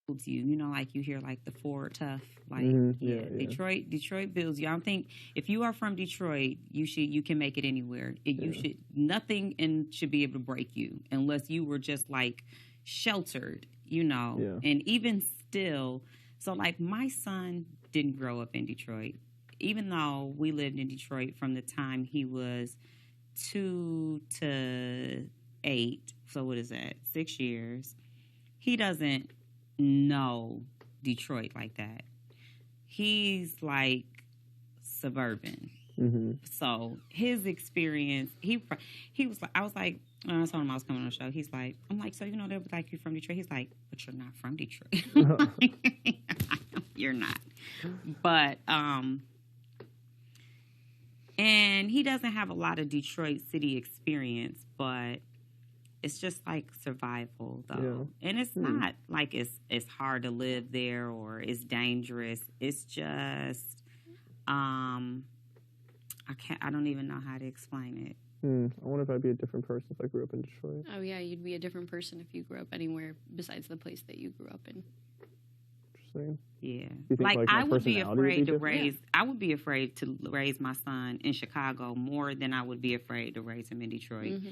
builds you. Like you hear like the Ford tough. Like Yeah, yeah. Detroit builds you. I don't think if you are from Detroit, you can make it anywhere. You should nothing and should be able to break you unless you were just like sheltered. Yeah. And even still, so like my son didn't grow up in Detroit, even though we lived in Detroit from the time he was 2 to 8. So what is that? 6 years. He doesn't know Detroit like that. He's like suburban. So his experience, he was like, I was like, when I told him I was coming on the show, he's like, I'm like, so they'll be like, you're from Detroit? He's like, but you're not from Detroit. You're not. But and he doesn't have a lot of Detroit city experience, but it's just like survival though. Yeah. And it's not like it's hard to live there or it's dangerous. It's just I don't even know how to explain it. I wonder if I'd be a different person if I grew up in Detroit. Oh yeah, you'd be a different person if you grew up anywhere besides the place that you grew up in. Interesting. Yeah. Think, like I would be afraid to raise Yeah. I would be afraid to raise my son in Chicago more than I would be afraid to raise him in Detroit.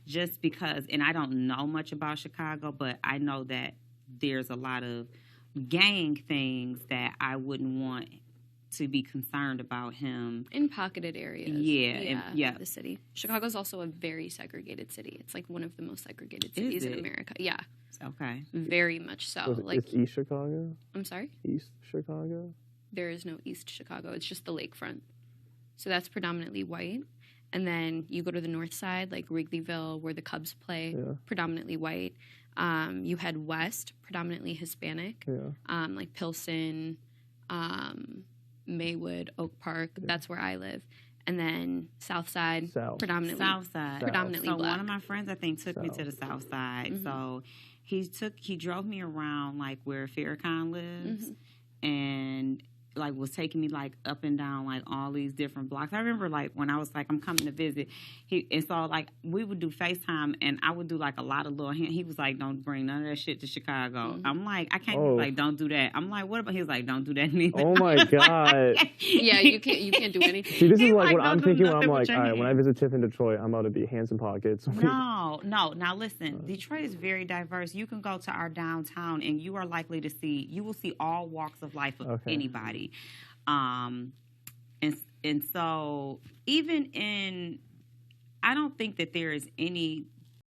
Just because, and I don't know much about Chicago, but I know that there's a lot of gang things that I wouldn't want to be concerned about him. In pocketed areas. Yeah. The city. Chicago's also a very segregated city. It's like one of the most segregated cities in America. Yeah. Okay. Very much so. It's East Chicago? I'm sorry? East Chicago? There is no East Chicago. It's just the lakefront. So that's predominantly white. And then you go to the north side, like Wrigleyville, where the Cubs play, predominantly white. You head west, predominantly Hispanic, like Pilsen, Maywood, Oak Park. That's where I live. And then south side, predominantly south side, predominantly so black. One of my friends, I think, took me to the south side. So he drove me around like where Farrakhan lives, and like was taking me like up and down like all these different blocks. I remember like when I was like, I'm coming to visit, and so like we would do FaceTime and I would do like a lot of little he was like, don't bring none of that shit to Chicago. I'm like, I can't. He's like, don't do that. I'm like, what about? He was like, don't do that neither. Oh my god. Yeah, you can't do anything. See, this is like what I'm thinking when I'm like, all right, when I visit Tiff in Detroit, I'm about to be hands in pockets. No. Now listen, Detroit is very diverse. You can go to our downtown and you will see all walks of life of anybody. And so even in, I don't think that there is any